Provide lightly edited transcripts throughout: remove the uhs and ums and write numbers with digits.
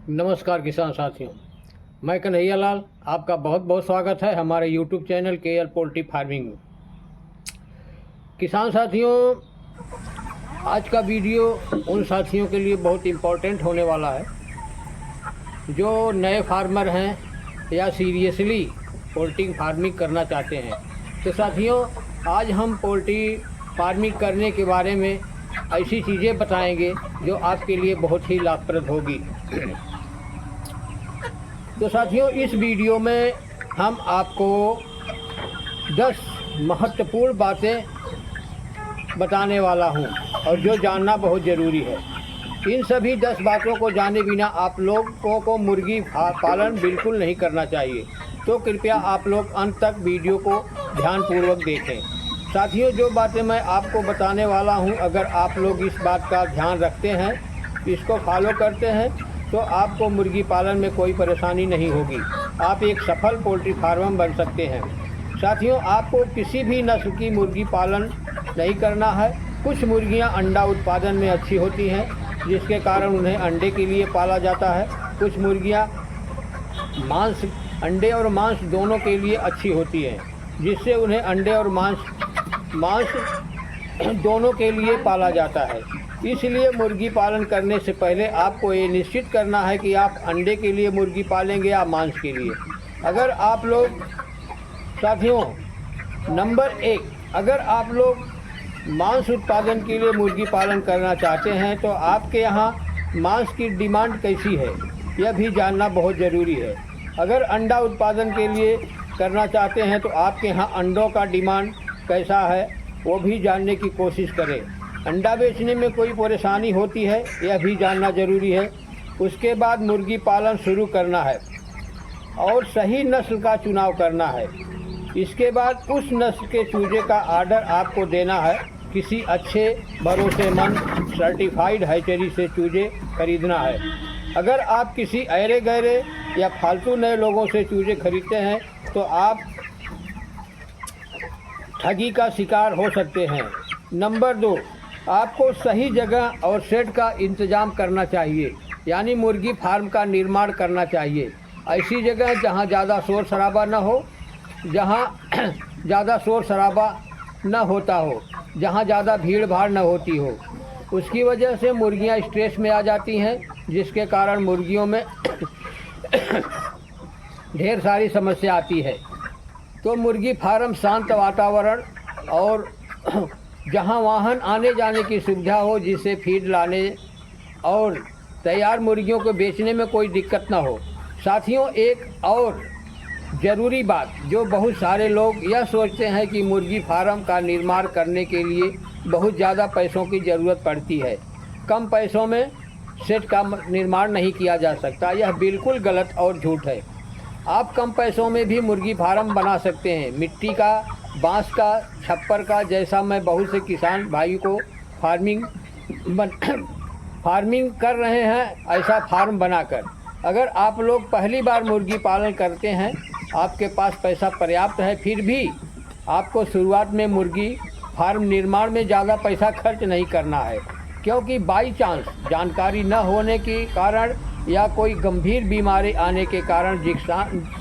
नमस्कार किसान साथियों, मैं कन्हैया लाल आपका बहुत बहुत स्वागत है हमारे YouTube channel KL poultry farming में। किसान साथियों, आज का वीडियो उन साथियों के लिए बहुत इम्पोर्टेंट होने वाला है जो नए फार्मर हैं या सीरियसली पोल्ट्री फार्मिंग करना चाहते हैं। तो साथियों, आज हम पोल्ट्री फार्मिंग करने के बारे में ऐसी चीज़ें बताएंगे जो आपके लिए बहुत ही लाभप्रद होगी। तो साथियों, इस वीडियो में हम आपको 10 महत्वपूर्ण बातें बताने वाला हूं और जो जानना बहुत ज़रूरी है। इन सभी 10 बातों को जाने बिना आप लोगों को मुर्गी पालन बिल्कुल नहीं करना चाहिए। तो कृपया आप लोग अंत तक वीडियो को ध्यानपूर्वक देखें। साथियों, जो बातें मैं आपको बताने वाला हूं, अगर आप लोग इस बात का ध्यान रखते हैं, इसको फॉलो करते हैं, तो आपको मुर्गी पालन में कोई परेशानी नहीं होगी। आप एक सफल पोल्ट्री फार्मर बन सकते हैं। साथियों, आपको किसी भी नस्ल की मुर्गी पालन नहीं करना है। कुछ मुर्गियां अंडा उत्पादन में अच्छी होती हैं, जिसके कारण उन्हें अंडे के लिए पाला जाता है। कुछ मुर्गियां अंडे और मांस दोनों के लिए अच्छी होती हैं, जिससे उन्हें अंडे और मांस दोनों के लिए पाला जाता है। इसलिए मुर्गी पालन करने से पहले आपको ये निश्चित करना है कि आप अंडे के लिए मुर्गी पालेंगे या मांस के लिए। अगर आप लोग साथियों, नंबर 1, अगर आप लोग मांस उत्पादन के लिए मुर्गी पालन करना चाहते हैं तो आपके यहाँ मांस की डिमांड कैसी है, यह भी जानना बहुत ज़रूरी है। अगर अंडा उत्पादन के लिए करना चाहते हैं तो आपके यहाँ अंडों का डिमांड कैसा है, वो भी जानने की कोशिश करें। अंडा बेचने में कोई परेशानी होती है, यह भी जानना ज़रूरी है। उसके बाद मुर्गी पालन शुरू करना है और सही नस्ल का चुनाव करना है। इसके बाद उस नस्ल के चूजे का आर्डर आपको देना है। किसी अच्छे भरोसेमंद सर्टिफाइड हैचरी से चूजे खरीदना है। अगर आप किसी ऐरे गैरे या फालतू नए लोगों से चूजे खरीदते हैं तो आप ठगी का शिकार हो सकते हैं। नंबर 2, आपको सही जगह और शेड का इंतज़ाम करना चाहिए, यानी मुर्गी फार्म का निर्माण करना चाहिए। ऐसी जगह जहां ज़्यादा शोर शराबा न हो, जहां ज़्यादा शोर शराबा न होता हो, जहां ज़्यादा भीड़ भाड़ न होती हो। उसकी वजह से मुर्गियां स्ट्रेस में आ जाती हैं, जिसके कारण मुर्गियों में ढेर सारी समस्या आती है। तो मुर्गी फार्म शांत वातावरण और जहां वाहन आने जाने की सुविधा हो, जिससे फीड लाने और तैयार मुर्गियों को बेचने में कोई दिक्कत ना हो। साथियों, एक और ज़रूरी बात, जो बहुत सारे लोग यह सोचते हैं कि मुर्गी फार्म का निर्माण करने के लिए बहुत ज़्यादा पैसों की ज़रूरत पड़ती है, कम पैसों में शेड का निर्माण नहीं किया जा सकता। यह बिल्कुल गलत और झूठ है। आप कम पैसों में भी मुर्गी फार्म बना सकते हैं। मिट्टी का, बांस का, छप्पर का, जैसा मैं बहुत से किसान भाई को फार्मिंग कर रहे हैं, ऐसा फार्म बनाकर। अगर आप लोग पहली बार मुर्गी पालन करते हैं, आपके पास पैसा पर्याप्त है, फिर भी आपको शुरुआत में मुर्गी फार्म निर्माण में ज़्यादा पैसा खर्च नहीं करना है, क्योंकि बाई चांस जानकारी न होने के कारण या कोई गंभीर बीमारी आने के कारण,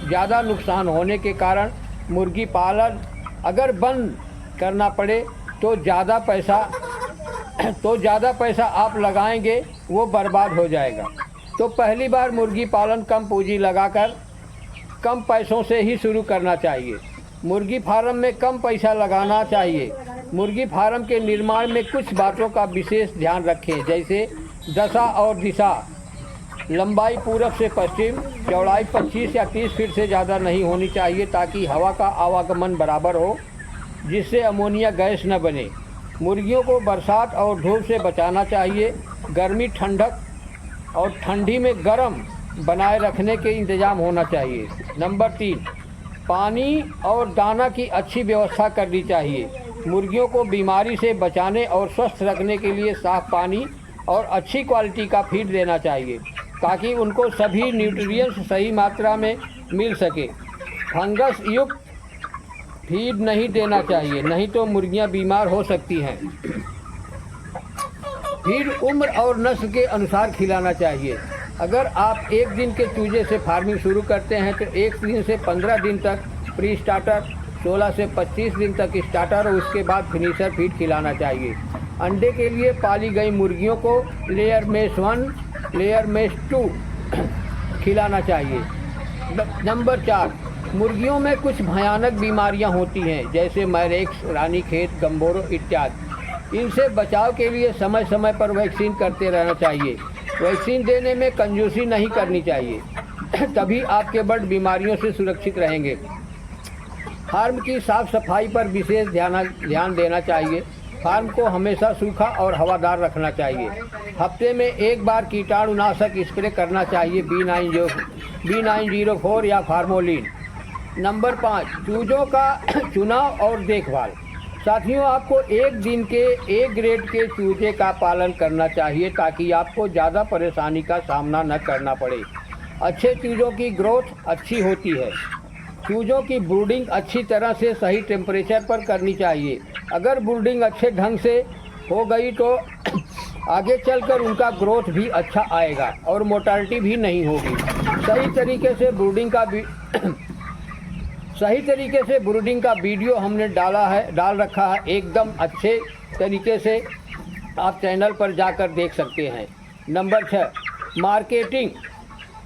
ज़्यादा नुकसान होने के कारण मुर्गी पालन अगर बंद करना पड़े तो ज़्यादा पैसा आप लगाएंगे वो बर्बाद हो जाएगा। तो पहली बार मुर्गी पालन कम पूंजी लगाकर कम पैसों से ही शुरू करना चाहिए। मुर्गी फार्म में कम पैसा लगाना चाहिए। मुर्गी फार्म के निर्माण में कुछ बातों का विशेष ध्यान रखें, जैसे दशा और दिशा। लंबाई पूरब से पश्चिम, चौड़ाई 25 या 30 फीट से ज़्यादा नहीं होनी चाहिए, ताकि हवा का आवागमन बराबर हो, जिससे अमोनिया गैस न बने। मुर्गियों को बरसात और धूप से बचाना चाहिए। गर्मी, ठंडक और ठंडी में गर्म बनाए रखने के इंतज़ाम होना चाहिए। नंबर 3, पानी और दाना की अच्छी व्यवस्था करनी चाहिए। मुर्गियों को बीमारी से बचाने और स्वस्थ रखने के लिए साफ़ पानी और अच्छी क्वालिटी का फीड देना चाहिए, ताकि उनको सभी न्यूट्रिएंट्स सही मात्रा में मिल सके। फंगस युक्त फीड नहीं देना चाहिए, नहीं तो मुर्गियां बीमार हो सकती हैं। फीड उम्र और नस्ल के अनुसार खिलाना चाहिए। अगर आप एक दिन के चूजे से फार्मिंग शुरू करते हैं तो 1 दिन से 15 दिन तक प्री स्टार्टर, 16 से 25 दिन तक स्टार्टर और उसके बाद फिनिशर फीड खिलाना चाहिए। अंडे के लिए पाली गई मुर्गियों को लेयर मेश 1, लेयर मेश 2 खिलाना चाहिए। नंबर 4, मुर्गियों में कुछ भयानक बीमारियां होती हैं जैसे मैरेक्स, रानीखेत, गम्बोरो इत्यादि। इनसे बचाव के लिए समय समय पर वैक्सीन करते रहना चाहिए। वैक्सीन देने में कंजूसी नहीं करनी चाहिए तभी आपके बर्ड बीमारियों से सुरक्षित रहेंगे। फार्म की साफ सफाई पर विशेष ध्यान देना चाहिए। फार्म को हमेशा सूखा और हवादार रखना चाहिए। हफ्ते में एक बार कीटाणुनाशक स्प्रे करना चाहिए, B904 या फार्मोलिन। नंबर 5, चूजों का चुनाव और देखभाल। साथियों, आपको एक दिन के A ग्रेड के चूजे का पालन करना चाहिए ताकि आपको ज़्यादा परेशानी का सामना न करना पड़े। अच्छे चूजों की ग्रोथ अच्छी होती है। चूजों की ब्रूडिंग अच्छी तरह से सही टेम्परेचर पर करनी चाहिए। अगर ब्रूडिंग अच्छे ढंग से हो गई तो आगे चलकर उनका ग्रोथ भी अच्छा आएगा और मोर्टालिटी भी नहीं होगी। सही तरीके से ब्रूडिंग का वीडियो हमने डाल रखा है एकदम अच्छे तरीके से, आप चैनल पर जाकर देख सकते हैं। Number 6, marketing.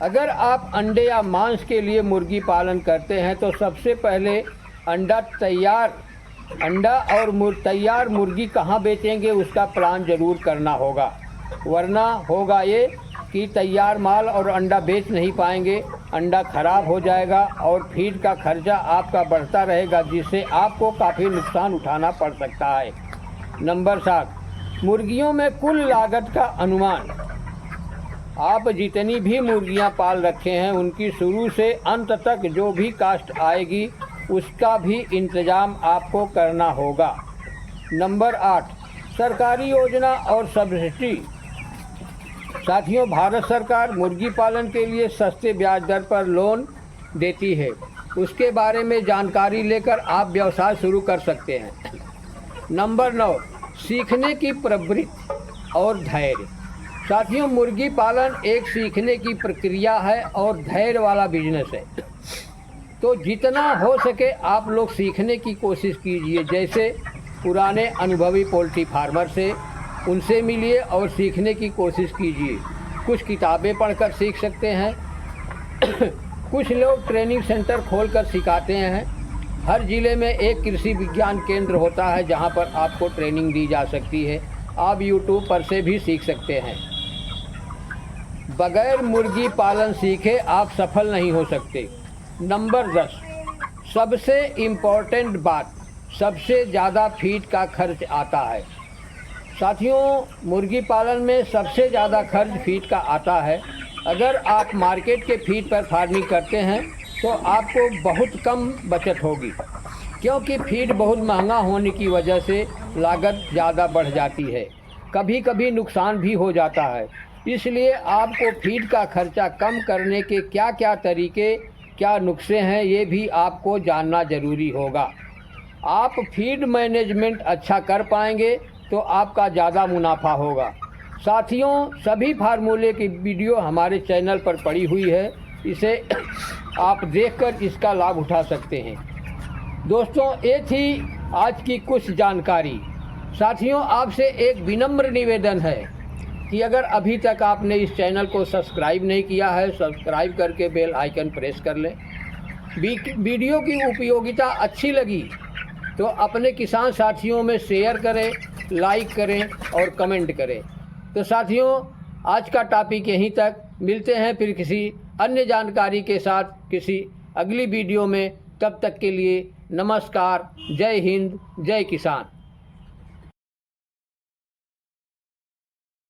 अगर आप अंडे या मांस के लिए मुर्गी पालन करते हैं तो सबसे पहले तैयार मुर्गी कहाँ बेचेंगे उसका प्लान ज़रूर करना होगा, वरना होगा ये कि तैयार माल और अंडा बेच नहीं पाएंगे, अंडा खराब हो जाएगा और फीड का खर्चा आपका बढ़ता रहेगा जिससे आपको काफ़ी नुकसान उठाना पड़ सकता है। नंबर 7, मुर्गियों में कुल लागत का अनुमान। आप जितनी भी मुर्गियां पाल रखे हैं उनकी शुरू से अंत तक जो भी कास्ट आएगी उसका भी इंतज़ाम आपको करना होगा। नंबर 8, सरकारी योजना और सब्सिडी। साथियों, भारत सरकार मुर्गी पालन के लिए सस्ते ब्याज दर पर लोन देती है। उसके बारे में जानकारी लेकर आप व्यवसाय शुरू कर सकते हैं। नंबर 9, सीखने की प्रवृत्ति और धैर्य। साथियों, मुर्गी पालन एक सीखने की प्रक्रिया है और धैर्य वाला बिजनेस है, तो जितना हो सके आप लोग सीखने की कोशिश कीजिए। जैसे पुराने अनुभवी पोल्ट्री फार्मर से उनसे मिलिए और सीखने की कोशिश कीजिए। कुछ किताबें पढ़कर सीख सकते हैं कुछ लोग ट्रेनिंग सेंटर खोलकर सिखाते हैं। हर ज़िले में एक कृषि विज्ञान केंद्र होता है जहां पर आपको ट्रेनिंग दी जा सकती है। आप यूट्यूब पर से भी सीख सकते हैं। बगैर मुर्गी पालन सीखे आप सफल नहीं हो सकते। नंबर 10, सबसे इम्पोर्टेंट बात, सबसे ज़्यादा फीड का खर्च आता है। साथियों, मुर्गी पालन में सबसे ज़्यादा खर्च फीड का आता है। अगर आप मार्केट के फीड पर फार्मिंग करते हैं तो आपको बहुत कम बचत होगी, क्योंकि फीड बहुत महंगा होने की वजह से लागत ज़्यादा बढ़ जाती है, कभी कभी नुकसान भी हो जाता है। इसलिए आपको फीड का खर्चा कम करने के क्या क्या तरीके, क्या नुस्खे हैं, ये भी आपको जानना ज़रूरी होगा। आप फीड मैनेजमेंट अच्छा कर पाएंगे तो आपका ज़्यादा मुनाफा होगा। साथियों, सभी फार्मूले की वीडियो हमारे चैनल पर पड़ी हुई है, इसे आप देखकर इसका लाभ उठा सकते हैं। दोस्तों, ये थी आज की कुछ जानकारी। साथियों, आपसे एक विनम्र निवेदन है कि अगर अभी तक आपने इस चैनल को सब्सक्राइब नहीं किया है, सब्सक्राइब करके बेल आइकन प्रेस कर लें। वीडियो की उपयोगिता अच्छी लगी तो अपने किसान साथियों में शेयर करें, लाइक करें और कमेंट करें। तो साथियों, आज का टॉपिक यहीं तक। मिलते हैं फिर किसी अन्य जानकारी के साथ किसी अगली वीडियो में। तब तक के लिए नमस्कार। जय हिंद, जय किसान।